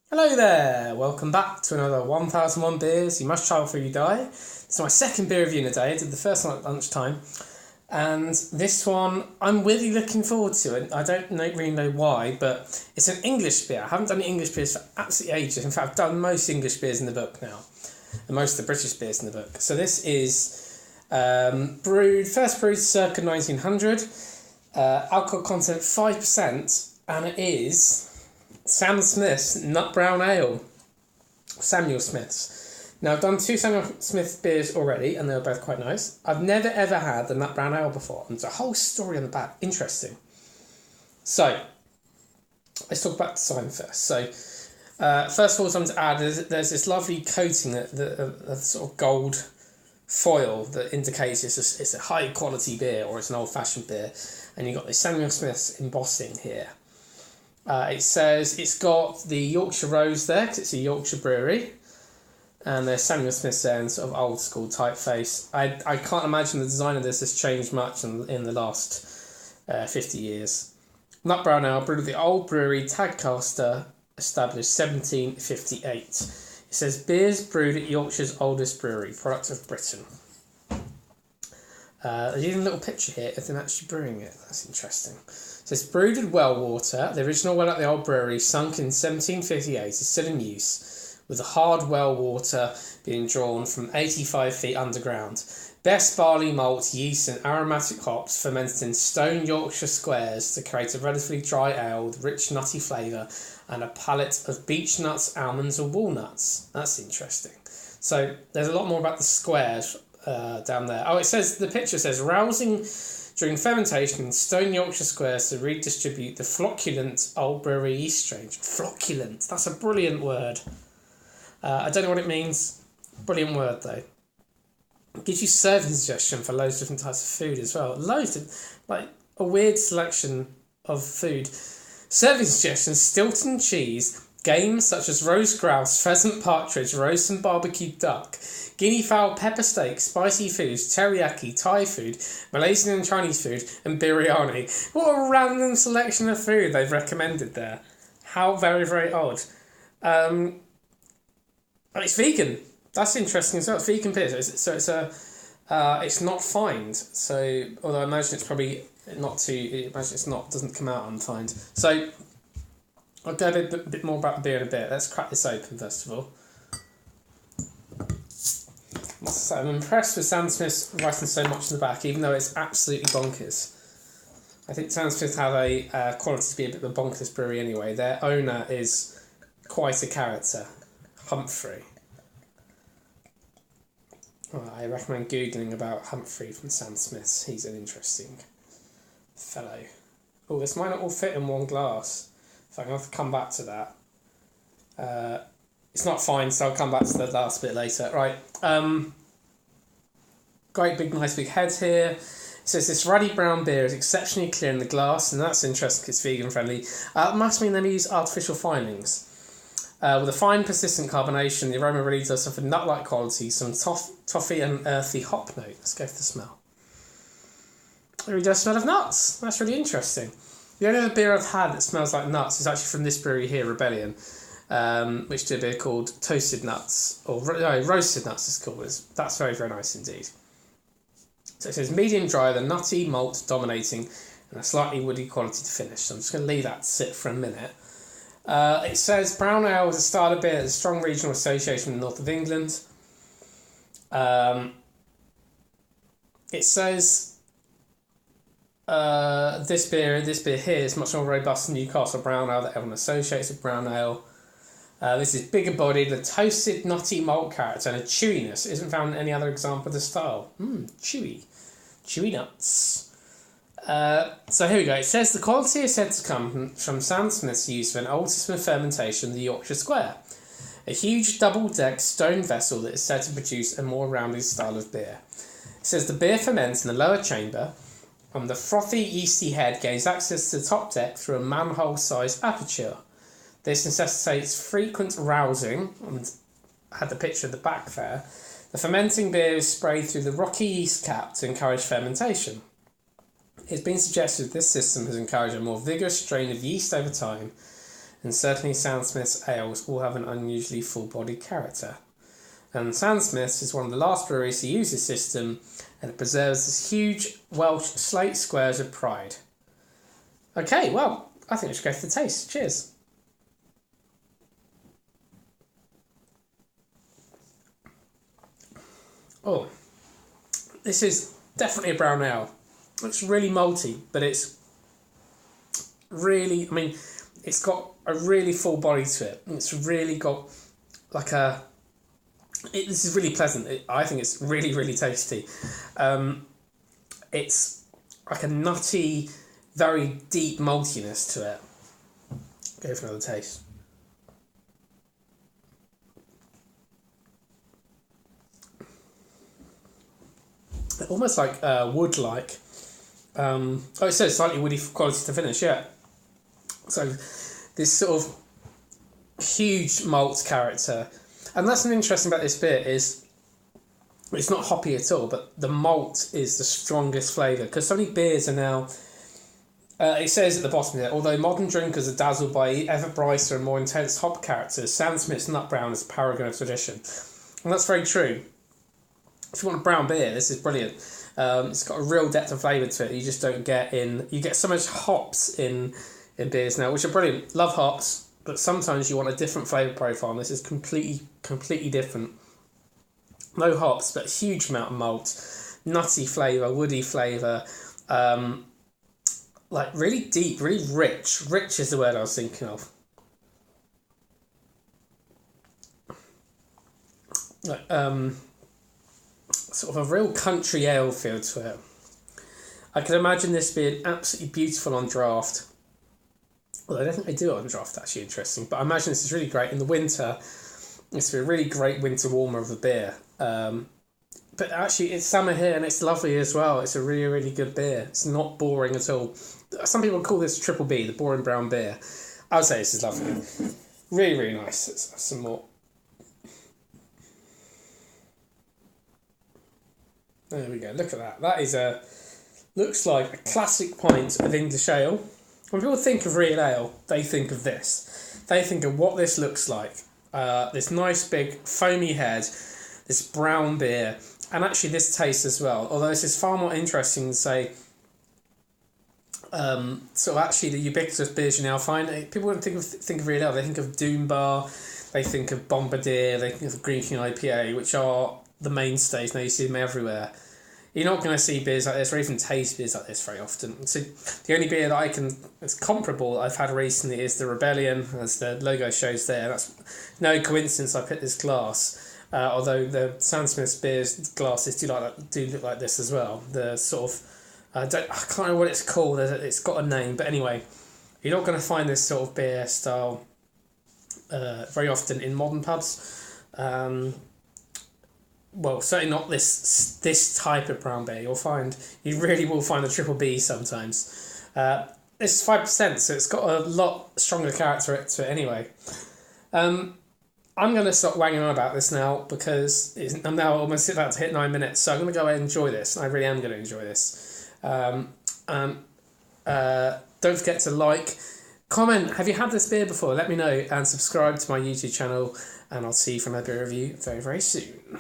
Hello there, welcome back to another 1001 Beers You Must Try Before You Die. It's my second beer review in a day. I did the first one at lunchtime, and this one I'm really looking forward to it. I don't really know why, but it's an English beer. I haven't done English beers for absolutely ages. In fact, I've done most English beers in the book now, and most of the British beers in the book. So this is first brewed circa 1900, alcohol content 5%, and it is Sam Smith's Nut Brown Ale. Samuel Smith's. Now, I've done two Samuel Smith beers already, and they were both quite nice. I've never ever had the Nut Brown Ale before, and there's a whole story on the back. Interesting. So, let's talk about the design first. So, first of all, something to add is there's this lovely coating of sort of gold foil that indicates it's a high quality beer or it's an old fashioned beer, and you've got this Samuel Smith's embossing here. It says it's got the Yorkshire Rose there because it's a Yorkshire brewery, and there's Samuel Smith there in sort of old school typeface. I can't imagine the design of this has changed much in the last 50 years. Nut Brown Ale, brewed at the old brewery Tadcaster, established 1758. It says beers brewed at Yorkshire's oldest brewery, product of Britain. There's even a little picture here of them actually brewing it. That's interesting. So it's brewed with well water. The original well at the old brewery, sunk in 1758, is still in use, with the hard well water being drawn from 85 feet underground. Best barley malt, yeast and aromatic hops fermented in stone Yorkshire squares to create a relatively dry ale with rich nutty flavour and a palate of beech nuts, almonds or walnuts. That's interesting. So there's a lot more about the squares down there. Oh, the picture says, rousing during fermentation in stone Yorkshire squares to redistribute the flocculent old brewery yeast strain. Flocculent, that's a brilliant word. I don't know what it means. Brilliant word though. It gives you serving suggestion for loads of different types of food as well. Loads of, like, a weird selection of food. Serving suggestions: Stilton cheese, games such as roast grouse, pheasant, partridge, roast and barbecued duck, guinea fowl, pepper steak, spicy foods, teriyaki, Thai food, Malaysian and Chinese food, and biryani. What a random selection of food they've recommended there. How very, very odd. It's vegan. That's interesting as well. It's vegan beer, so it's not fined. So although I imagine it's probably not too. I imagine it's not doesn't come out unfined. So I'll go a bit more about the beer in a bit. Let's crack this open first of all. So I'm impressed with Sam Smith's writing so much in the back, even though it's absolutely bonkers. I think Sam Smith have a quality to be a bit of a bonkers brewery anyway. Their owner is quite a character, Humphrey. Well, I recommend Googling about Humphrey from Sam Smith's. He's an interesting fellow. Oh, this might not all fit in one glass, so I'm going to have to come back to that. It's not fine, so I'll come back to the last bit later. Right. Great big, nice big head here. It says this ruddy brown beer is exceptionally clear in the glass, and that's interesting because it's vegan friendly. It must mean they use artificial finings. With a fine, persistent carbonation, the aroma really does have a nut-like quality, some toffee and earthy hop note. Let's go for the smell. It really does smell of nuts. That's really interesting. The only other beer I've had that smells like nuts is actually from this brewery here, Rebellion, which did a beer called Toasted Nuts, or Roasted Nuts it's called. That's very, very nice indeed. So it says medium dry, the nutty malt dominating, and a slightly woody quality to finish. So I'm just going to leave that sit for a minute. It says brown ale is a style of beer that has a strong regional association with the north of England. It says this beer here is much more robust than Newcastle brown ale that everyone associates with brown ale. This is bigger bodied, a toasted nutty malt character and a chewiness isn't found in any other example of the style. Chewy nuts. So here we go. It says the quality is said to come from Sam Smith's use of an old system of fermentation, the Yorkshire Square, a huge double-decked stone vessel that is said to produce a more rounded style of beer. It says the beer ferments in the lower chamber, and the frothy, yeasty head gains access to the top deck through a manhole-sized aperture. This necessitates frequent rousing, and I had the picture at the back there. The fermenting beer is sprayed through the rocky yeast cap to encourage fermentation. It's been suggested this system has encouraged a more vigorous strain of yeast over time, and certainly Sandsmith's ales all have an unusually full-bodied character. And Sandsmith's is one of the last breweries to use this system, and it preserves this huge Welsh slate squares of pride. Okay, well, I think we should go for the taste. Cheers. Oh, this is definitely a brown ale. It's really malty, but it's really, it's got a really full body to it. It's really got like this is really pleasant. I think it's really, really tasty. It's like a nutty, very deep maltiness to it. Go for another taste. Almost like wood-like. It says slightly woody quality to finish, yeah. So this sort of huge malt character. And that's something interesting about this beer is it's not hoppy at all, but the malt is the strongest flavour. Because so many beers are now... it says at the bottom here, although modern drinkers are dazzled by ever brighter and more intense hop characters, Sandsmith's Nut Brown is a paragon of tradition. And that's very true. If you want a brown beer, this is brilliant. It's got a real depth of flavour to it you just don't get in... You get so much hops in beers now, which are brilliant. Love hops, but sometimes you want a different flavour profile, and this is completely different. No hops, but a huge amount of malt, nutty flavour, woody flavour, like really deep, really rich. Rich is the word I was thinking of. Like, sort of a real country ale feel to it. I can imagine this being absolutely beautiful on draft. Well, I don't think they do it on draft, actually, interesting. But I imagine this is really great in the winter. It's a really great winter warmer of a beer. But actually, it's summer here and it's lovely as well. It's a really, really good beer. It's not boring at all. Some people call this Triple B, the boring brown beer. I would say this is lovely. Really, really nice. Let's have some more. There we go. Look at that. That is looks like a classic pint of English ale. When people think of real ale, they think of this. They think of what this looks like. This nice big foamy head, this brown beer, and actually this taste as well. Although this is far more interesting than, say, sort of actually the ubiquitous beers you now find. People wouldn't think of real ale. They think of Doom Bar, they think of Bombardier, they think of Green King IPA, which are the mainstays. Now you see them everywhere. You're not going to see beers like this or even taste beers like this very often. So the only beer that it's comparable I've had recently is the Rebellion, as the logo shows there. That's no coincidence I picked this glass, although the Sandsmith's beers glasses do look like this as well. The sort of, I can't remember what it's called, it's got a name, but anyway, you're not going to find this sort of beer style very often in modern pubs. Well, certainly not this type of brown beer. You really will find a Triple B sometimes. This is 5%, so it's got a lot stronger character to it anyway. I'm going to stop wanging on about this now because I'm now almost about to hit 9 minutes, so I'm going to go ahead and enjoy this. I really am going to enjoy this. Don't forget to like, comment, have you had this beer before? Let me know, and subscribe to my YouTube channel, and I'll see you for another beer review very, very soon.